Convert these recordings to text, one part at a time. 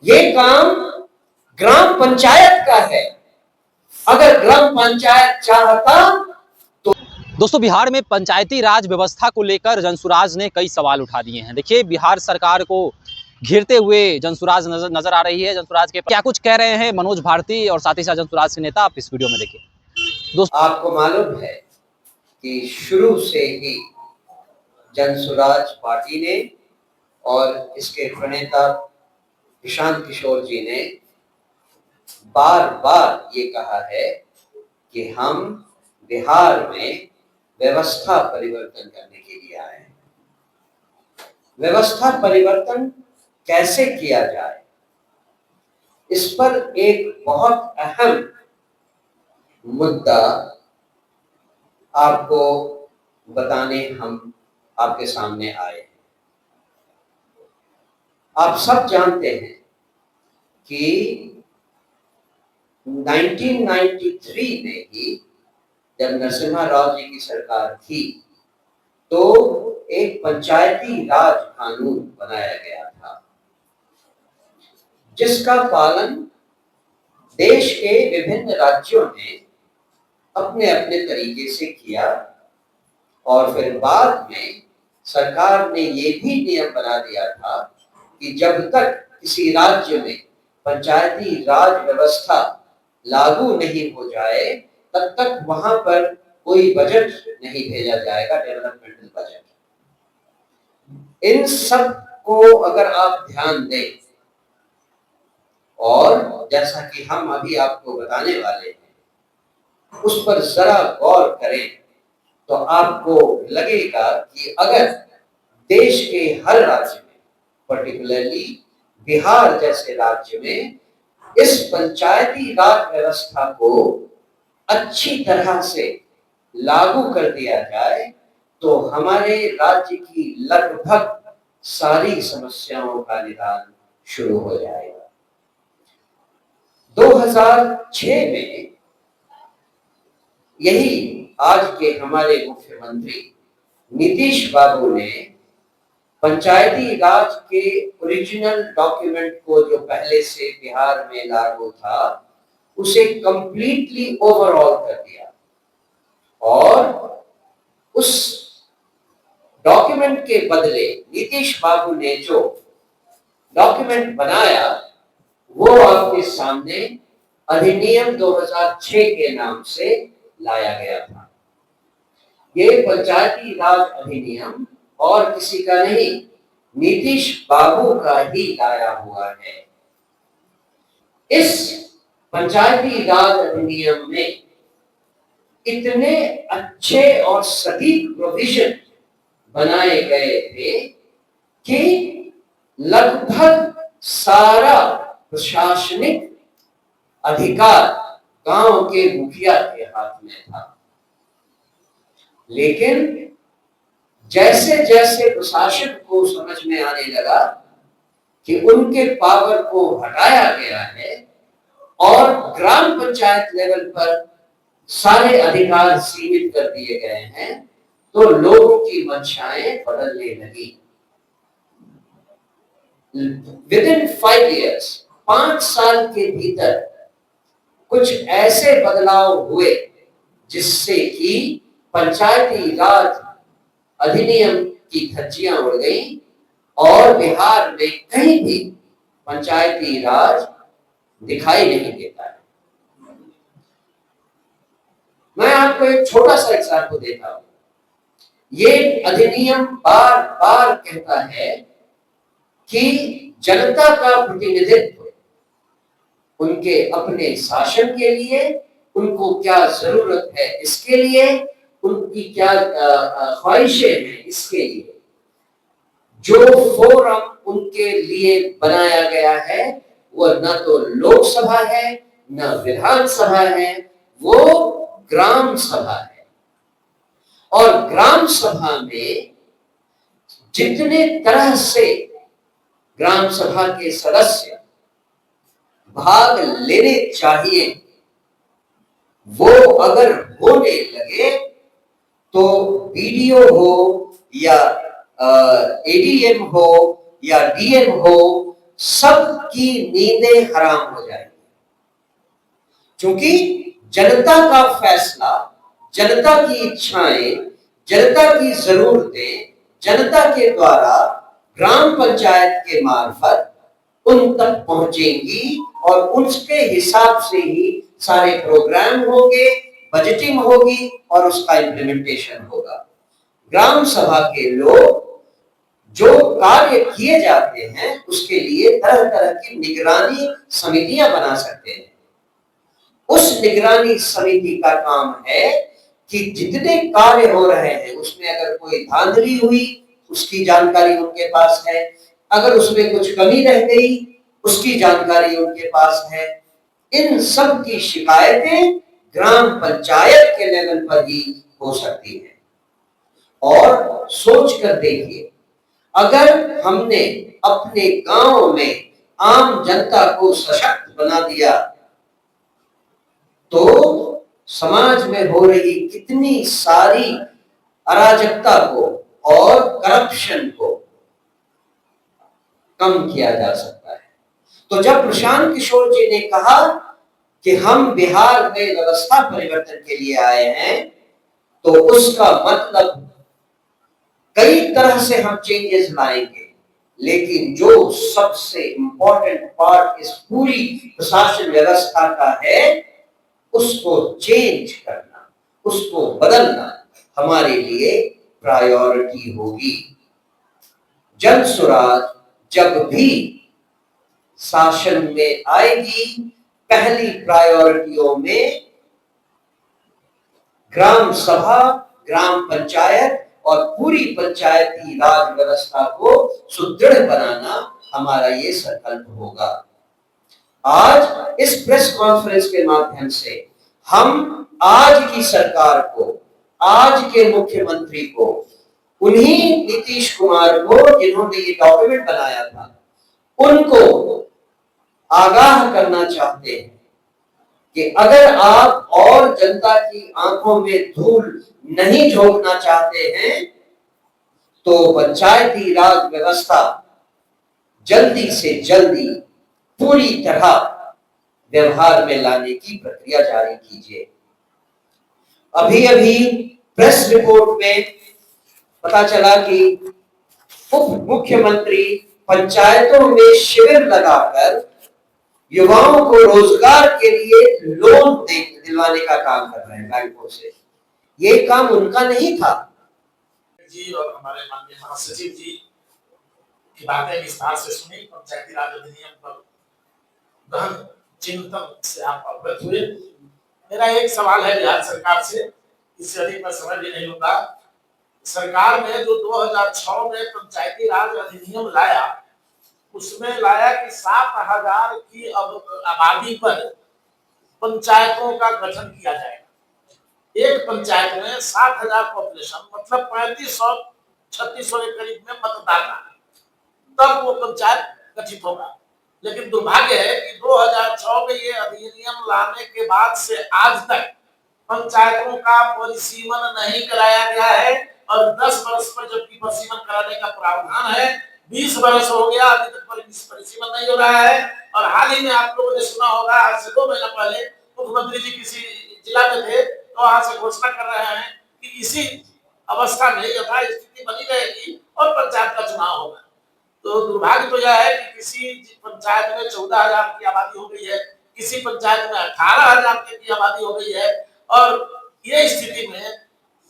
ये काम ग्राम पंचायत का है। अगर ग्राम पंचायत चाहता तो। दोस्तों, बिहार में पंचायती राज व्यवस्था को लेकर जनसुराज ने कई सवाल उठा दिए हैं। देखिए, बिहार सरकार को घेरते हुए जनसुराज नजर आ रही है। जनसुराज के क्या कुछ कह रहे हैं मनोज भारती और साथ ही साथ जनसुराज के नेता, आप इस वीडियो में देखिए। दोस्तों, आपको मालूम है कि शुरू से ही जनसुराज पार्टी ने और इसके प्रणेता प्रशांत किशोर जी ने बार बार ये कहा है कि हम बिहार में व्यवस्था परिवर्तन करने के लिए आए हैं। व्यवस्था परिवर्तन कैसे किया जाए, इस पर एक बहुत अहम मुद्दा आपको बताने हम आपके सामने आए हैं। आप सब जानते हैं कि 1993 में ही जब नरसिम्हा राव जी की सरकार थी तो एक पंचायती राज कानून बनाया गया था, जिसका पालन देश के विभिन्न राज्यों ने अपने अपने तरीके से किया। और फिर बाद में सरकार ने ये भी नियम बना दिया था कि जब तक किसी राज्य में पंचायती राज व्यवस्था लागू नहीं हो जाए तब तक वहां पर कोई बजट नहीं भेजा जाएगा, डेवलपमेंटल बजट। इन सब को अगर आप ध्यान दें और जैसा कि हम अभी आपको बताने वाले हैं उस पर जरा गौर करें तो आपको लगेगा कि अगर देश के हर राज्य में, पर्टिकुलरली बिहार जैसे राज्य में, इस पंचायती राज व्यवस्था को अच्छी तरह से लागू कर दिया जाए तो हमारे राज्य की लगभग सारी समस्याओं का निदान शुरू हो जाएगा। 2006 में यही आज के हमारे मुख्यमंत्री नीतीश बाबू ने पंचायती राज के ओरिजिनल डॉक्यूमेंट को, जो पहले से बिहार में लागू था, उसे कंप्लीटली ओवरऑल कर दिया और उस डॉक्यूमेंट के बदले नीतीश बाबू ने जो डॉक्यूमेंट बनाया वो आपके सामने अधिनियम 2006 के नाम से लाया गया था। ये पंचायती राज अधिनियम और किसी का नहीं, नीतीश बाबू का ही लाया हुआ है। इस पंचायती राज अधिनियम में इतने अच्छे और सटीक प्रोविजन बनाए गए थे कि लगभग सारा प्रशासनिक अधिकार गांव के मुखिया के हाथ में था। लेकिन जैसे जैसे प्रशासन को समझ में आने लगा कि उनके पावर को हटाया गया है और ग्राम पंचायत लेवल पर सारे अधिकार सीमित कर दिए गए हैं, तो लोगों की मंशाएं बदलने लगी। विदिन 5 years, 5 साल के भीतर कुछ ऐसे बदलाव हुए जिससे कि पंचायती राज अधिनियम की धज्जियां उड़ गई और बिहार में कहीं भी पंचायती राज दिखाई नहीं देता है। मैं आपको एक छोटा सा एग्जाम्पल देता हूं। ये अधिनियम बार बार कहता है कि जनता का प्रतिनिधित्व उनके अपने शासन के लिए, उनको क्या जरूरत है इसके लिए, उनकी क्या ख्वाहिशें हैं इसके लिए, जो फोरम उनके लिए बनाया गया है वो न तो लोकसभा है न विधानसभा है, वो ग्राम सभा है। और ग्राम सभा में जितने तरह से ग्राम सभा के सदस्य भाग लेने चाहिए वो अगर होने लगे तो बीडीओ हो या एडीएम हो या डीएम हो सबकी नींदें हराम हो जाएंगी, क्योंकि जनता का फैसला, जनता की इच्छाएं, जनता की जरूरतें जनता के द्वारा ग्राम पंचायत के मार्फत उन तक पहुंचेंगी और उसके हिसाब से ही सारे प्रोग्राम होंगे, बजटिंग होगी और उसका इम्प्लीमेंटेशन होगा। ग्राम सभा के लोग जो कार्य किए जाते हैं उसके लिए तरह तरह की निगरानी समितियां बना सकते हैं। उस निगरानी समिति का काम है कि जितने कार्य हो रहे हैं उसमें अगर कोई धांधली हुई उसकी जानकारी उनके पास है, अगर उसमें कुछ कमी रह गई उसकी जानकारी उनके पास है। इन सब की शिकायतें ग्राम पंचायत के लेवल पर ही हो सकती है। और सोच कर देखिए, अगर हमने अपने गांव में आम जनता को सशक्त बना दिया तो समाज में हो रही कितनी सारी अराजकता को और करप्शन को कम किया जा सकता है। तो जब प्रशांत किशोर जी ने कहा कि हम बिहार में व्यवस्था परिवर्तन के लिए आए हैं, तो उसका मतलब कई तरह से हम चेंजेस लाएंगे, लेकिन जो सबसे इंपॉर्टेंट पार्ट इस पूरी प्रशासन व्यवस्था का है उसको चेंज करना, उसको बदलना हमारे लिए प्रायोरिटी होगी। जन स्वराज जब भी शासन में आएगी, पहली प्रायोरिटियों में ग्राम सभा, ग्राम पंचायत और पूरी पंचायती राज व्यवस्था को सुदृढ़ बनाना हमारा ये संकल्प होगा। आज इस प्रेस कॉन्फ्रेंस के माध्यम से हम आज की सरकार को, आज के मुख्यमंत्री को, उन्हीं नीतीश कुमार को जिन्होंने ये डॉक्यूमेंट बनाया था, उनको आगाह करना चाहते हैं कि अगर आप और जनता की आंखों में धूल नहीं झोंकना चाहते हैं तो पंचायती राज व्यवस्था जल्दी से जल्दी पूरी तरह व्यवहार में लाने की प्रक्रिया जारी कीजिए। अभी अभी प्रेस रिपोर्ट में पता चला कि उप मुख्यमंत्री पंचायतों में शिविर लगाकर युवाओं को रोजगार के लिए लोन दिलवाने का काम कर रहे हैं बैंकों से। ये काम उनका नहीं था। जी और हमारे माननीय महासचिव जी की बातें विस्तार से सुनी, पंचायती राज अधिनियम पर गहन चिंतन से आप अवगत हुए। मेरा एक सवाल है बिहार सरकार से, इससे अधिक मैं समय भी नहीं लूंगा। सरकार ने जो 2006 में पंचायती राज अधिनियम लाया, उसमें लाया कि 7,000 की आबादी पर पंचायतों का गठन किया जाएगा। एक पंचायत में 7,000 पॉपुलेशन मतलब 3500-3600 के करीब में मतदाता, तब वो पंचायत गठित होगा। लेकिन दुर्भाग्य है कि 2006 में ये अधिनियम लाने के बाद से आज तक पंचायतों का परिसीमन नहीं कराया गया है और 10 वर्ष पर जबकि परिसीमन कराने का प्रावधान है, 20 वर्ष हो गया, अभी तक परिसीमन नहीं हो रहा है। और हाल ही में आप लोगों ने सुना होगा, आज से 2 महीना पहले मुख्यमंत्री जी किसी जिला में थे तो वहां से घोषणा कर रहे हैं कि इसी अवस्था में यथा स्थिति बनी रहेगी और पंचायत का चुनाव होगा। तो दुर्भाग्य तो यह है कि किसी पंचायत में 14,000 की आबादी हो गई है, किसी पंचायत में 18,000 की आबादी हो गई है और ये स्थिति में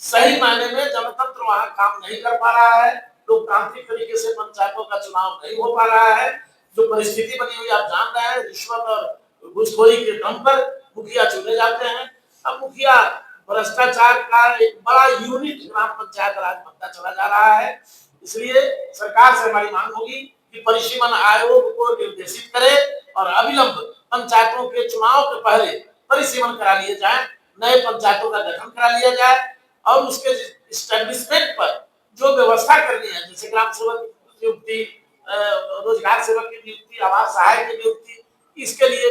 सही मायने में जनतंत्र वहां काम नहीं कर पा रहा है, लोकतांत्रिक तरीके से पंचायतों का चुनाव नहीं हो पा रहा है। जो परिस्थिति बनी हुई आप जान रहे हैं, रिश्वत और घूसखोरी के दम पर मुखिया चुने जाते हैं। अब मुखिया भ्रष्टाचार का एक बड़ा यूनिट ग्राम पंचायत राज बनता चला जा रहा है। इसलिए सरकार से हमारी मांग होगी कि परिसीमन आयोग को निर्देशित करे और अविलंब पंचायतों के चुनाव के पहले परिसीमन करा लिए जाए, नए पंचायतों का गठन करा लिया जाए और उसके एस्टेब्लिशमेंट पर जो व्यवस्था करनी है, जैसे ग्राम सेवक की नियुक्ति, रोजगार सेवक की नियुक्ति, आवास सहायक की नियुक्ति, इसके लिए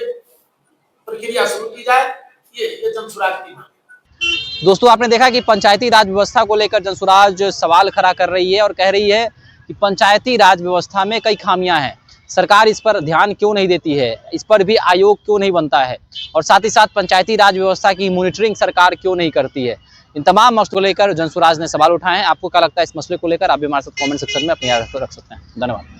प्रक्रिया शुरू की जाए। ये जनसुराज की मांग। दोस्तों, आपने देखा कि पंचायती राज व्यवस्था को लेकर जनसुराज सवाल खड़ा कर रही है और कह रही है कि पंचायती राज व्यवस्था में कई खामियां हैं। सरकार इस पर ध्यान क्यों नहीं देती है, इस पर भी आयोग क्यों नहीं बनता है, और साथ ही साथ पंचायती राज व्यवस्था की मॉनिटरिंग सरकार क्यों नहीं करती है। इन तमाम मसलों को लेकर जनसुराज ने सवाल उठाए हैं। आपको क्या लगता है इस मसले को लेकर? आप भी हमारे साथ कमेंट सेक्शन में अपनी राय रख सकते हैं। धन्यवाद।